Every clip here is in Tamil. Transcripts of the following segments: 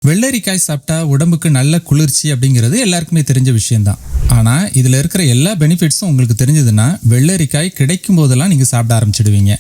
வெள்ளரிக்காய் சாப்பிட்டா உடம்புக்கு நல்ல குளிர்ச்சி அப்படிங்கிறது எல்லாருக்குமே தெரிஞ்ச விஷயம்தான். ஆனால் இதில் இருக்கிற எல்லா பெனிஃபிட்ஸும் உங்களுக்கு தெரிஞ்சதுன்னா வெள்ளரிக்காய் கிடைக்கும் போதெல்லாம் நீங்கள் சாப்பிட ஆரம்பிச்சிடுவீங்க.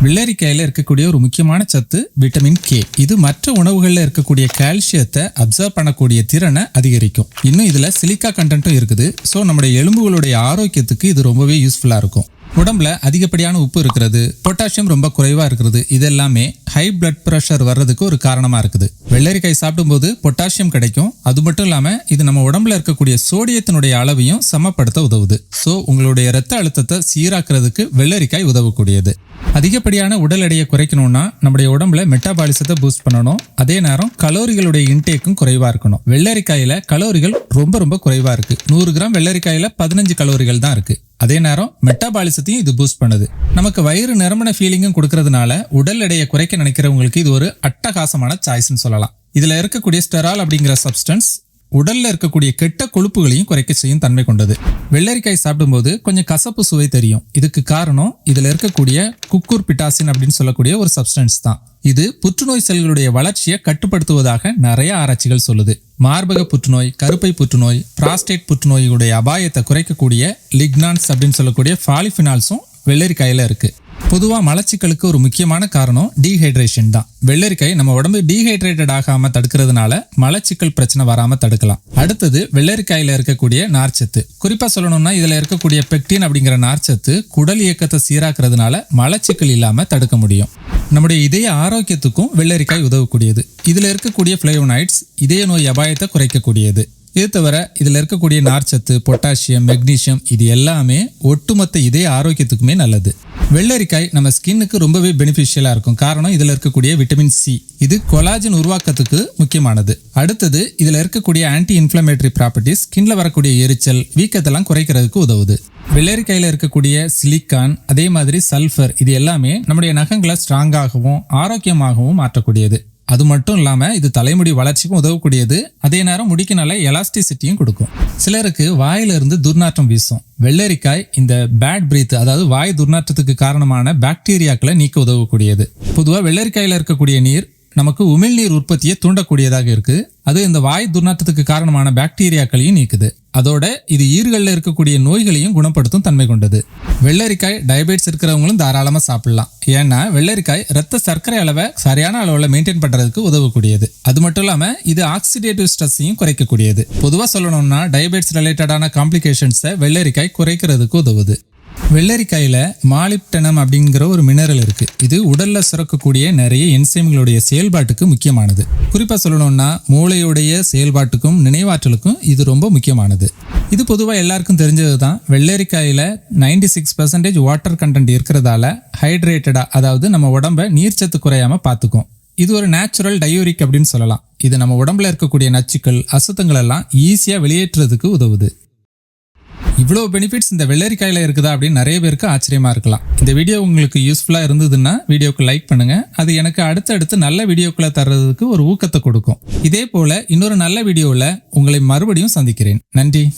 வெள்ளரிக்காயில் இருக்கக்கூடிய ஒரு முக்கியமான சத்து விட்டமின் கே. இது மற்ற உணவுகளில் இருக்கக்கூடிய கால்சியத்தை அப்சர்வ் பண்ணக்கூடிய திறனை அதிகரிக்கும். இன்னும் இதில் சிலிக்கா கண்டென்ட்டும் இருக்குது. ஸோ நம்முடைய எலும்புகளுடைய ஆரோக்கியத்துக்கு இது ரொம்பவே யூஸ்ஃபுல்லாக இருக்கும். உடம்புல அதிகப்படியான உப்பு இருக்கிறது, பொட்டாசியம் ரொம்ப குறைவா இருக்கிறது, இதெல்லாமே ஹை பிளட் பிரஷர் வர்றதுக்கு ஒரு காரணமா இருக்குது. வெள்ளரிக்காய் சாப்பிடும்போது பொட்டாசியம் கிடைக்கும். அது மட்டும் இல்லாம இது நம்ம உடம்புல இருக்கக்கூடிய சோடியத்தினுடைய அளவையும் சமப்படுத்த உதவுது. ஸோ உங்களுடைய ரத்த அழுத்தத்தை சீராக்குறதுக்கு வெள்ளரிக்காய் உதவக்கூடியது. அதிகப்படியான உடல் எடையை குறைக்கணும்னா நம்முடைய உடம்புல மெட்டாபாலிசத்தை பூஸ்ட் பண்ணணும். அதே நேரம் கலோரிகளுடைய இன்டேக்கும் குறைவா இருக்கணும். வெள்ளரிக்காயில கலோரிகள் ரொம்ப ரொம்ப குறைவா இருக்கு. 100 கிராம் வெள்ளரிக்காயில 15 கலோரிகள் தான் இருக்கு. அதே நேரம் மெட்டாபாலிசத்தையும் இது பூஸ்ட் பண்ணுது. நமக்கு வயிறு நிரம்பின ஃபீலிங்கும் கொடுக்கறதுனால உடல் எடையை குறைக்க நினைக்கிறவங்களுக்கு இது ஒரு அட்டகாசமான சாய்ஸ்ன்னு சொல்லலாம். இதுல இருக்கக்கூடிய ஸ்டெரால் அப்படிங்கிற சப்ஸ்டன்ஸ் உடல்ல இருக்கக்கூடிய கெட்ட கொழுப்புகளையும் குறைக்க செய்யும் தன்மை கொண்டது. வெள்ளரிக்காய் சாப்பிடும்போது கொஞ்சம் கசப்பு சுவை தெரியும். இதுக்கு காரணம் இதுல இருக்கக்கூடிய குக்குர்பிட்டாசின் அப்படின்னு சொல்லக்கூடிய ஒரு சப்ஸ்டன்ஸ் தான். இது புற்றுநோய் செல்களுடைய வளர்ச்சியை கட்டுப்படுத்துவதாக நிறைய ஆராய்ச்சிகள் சொல்லுது. மார்பக புற்றுநோய், கருப்பை புற்றுநோய், பிராஸ்டேட் புற்றுநோயுடைய அபாயத்தை குறைக்கக்கூடிய லிக்னான்ஸ் அப்படின்னு சொல்லக்கூடிய பாலிஃபினால்ஸும் வெள்ளரிக்காயில இருக்கு. பொதுவா மலச்சிக்கலுக்கு ஒரு முக்கியமான காரணம் டீஹைட்ரேஷன் தான். வெள்ளரிக்காய் நம்ம உடம்பு டீஹைட்ரேட்டட் ஆகாம தடுக்கிறதுனால மலச்சிக்கல் பிரச்சனை வராம தடுக்கலாம். அடுத்தது வெள்ளரிக்காயில இருக்கக்கூடிய நார்ச்சத்து. குறிப்பா சொல்லணும்னா இதுல இருக்கக்கூடிய பெக்டின் அப்படிங்கிற நார்ச்சத்து குடல் இயக்கத்தை சீராக்குறதுனால மலச்சிக்கல் இல்லாம தடுக்க முடியும். நம்முடைய இதய ஆரோக்கியத்துக்கும் வெள்ளரிக்காய் உதவக்கூடியது. இதுல இருக்கக்கூடிய பிளேவோனாய்ட்ஸ் இதய நோய் அபாயத்தை குறைக்கக்கூடியது. இது தவிர இதுல இருக்கக்கூடிய நார்ச்சத்து, பொட்டாசியம், மெக்னீசியம் இது எல்லாமே ஒட்டுமொத்த இதய ஆரோக்கியத்துக்குமே நல்லது. வெள்ளரிக்காய் நம்ம ஸ்கின்னுக்கு ரொம்பவே பெனிஃபிஷியலா இருக்கும். காரணம் இதுல இருக்கக்கூடிய விட்டமின் சி. இது கொலாஜன் உருவாக்கத்துக்கு முக்கியமானது. அடுத்தது இதுல இருக்கக்கூடிய ஆன்டி இன்ஃப்ளமேட்டரி ப்ராப்பர்ட்டிஸ் ஸ்கின்ல வரக்கூடிய எரிச்சல், வீக்கத்தெல்லாம் குறைக்கிறதுக்கு உதவுது. வெள்ளரிக்காயில இருக்கக்கூடிய சிலிக்கான், அதே மாதிரி சல்ஃபர் இது எல்லாமே நம்முடைய நகங்களை ஸ்ட்ராங்காகவும் ஆரோக்கியமாகவும் மாற்றக்கூடியது. அது மட்டும் இல்லாம இது தலைமுடி வளர்ச்சிக்கும் உதவக்கூடியது. அதே நேரம் முடிக்கு நல்ல எலாஸ்டிசிட்டியும் கொடுக்கும். சிலருக்கு வாயில இருந்து துர்நாற்றம் வீசும். வெள்ளரிக்காய் இந்த பேட் பிரீத், அதாவது வாய் துர்நாற்றத்துக்கு காரணமான பாக்டீரியாக்களை நீக்க உதவக்கூடியது. பொதுவா வெள்ளரிக்காயில இருக்கக்கூடிய நீர் நமக்கு உமிழ்நீர் உற்பத்தியை தூண்டக்கூடியதாக இருக்கு. அது இந்த வாய் துர்நாற்றத்துக்கு காரணமான பாக்டீரியாக்களையும் நீக்குது. அதோட இது ஈறுகளில் இருக்கக்கூடிய நோய்களையும் குணப்படுத்தும் தன்மை கொண்டது. வெள்ளரிக்காய் டயபெட்டிஸ் இருக்கிறவங்களும் தாராளமா சாப்பிடலாம். ஏன்னா வெள்ளரிக்காய் ரத்த சர்க்கரை அளவை சரியான அளவுல மெயின்டைன் பண்றதுக்கு உதவக்கூடியது. அது மட்டும் இல்லாம இது ஆக்சிடேட்டிவ் ஸ்ட்ரெஸ்ஸையும் குறைக்கக்கூடியது. பொதுவா சொல்லணும்னா டயபெட்டிஸ் ரிலேட்டடான காம்ப்ளிகேஷன்ஸை வெள்ளரிக்காய் குறைக்கிறதுக்கு உதவுது. வெள்ளரிக்காயில மாலிப்டனம் அப்படிங்கிற ஒரு மினரல் இருக்கு. இது உடல்ல சுரக்கக்கூடிய நிறைய என்சைம்களுடைய செயல்பாட்டுக்கு முக்கியமானது. குறிப்பா சொல்லணும்னா மூளையுடைய செயல்பாட்டுக்கும் நினைவாற்றலுக்கும் இது ரொம்ப முக்கியமானது. இது பொதுவா எல்லாருக்கும் தெரிஞ்சதுதான். வெள்ளரிக்காயில 96% வாட்டர் கண்டென்ட் இருக்கிறதால ஹைட்ரேட்டடா, அதாவது நம்ம உடம்ப நீர்ச்சத்து குறையாம பாத்துக்கும். இது ஒரு நேச்சுரல் டயூரிக் அப்படின்னு சொல்லலாம். இது நம்ம உடம்புல இருக்கக்கூடிய நச்சுக்கள், அசுத்தங்கள் எல்லாம் ஈஸியா வெளியேற்றுறதுக்கு உதவுது. இவ்வளவு பெனிஃபிட்ஸ் இந்த வெள்ளரிக்காயில இருக்குதா அப்படின்னு நிறைய பேருக்கு ஆச்சரியமா இருக்கலாம். இந்த வீடியோ உங்களுக்கு யூஸ்ஃபுல்லா இருந்ததுன்னா வீடியோக்கு லைக் பண்ணுங்க. அது எனக்கு அடுத்தடுத்து நல்ல வீடியோக்களை தர்றதுக்கு ஒரு ஊக்கத்தை கொடுக்கும். இதே போல இன்னொரு நல்ல வீடியோவில் உங்களை மறுபடியும் சந்திக்கிறேன். நன்றி.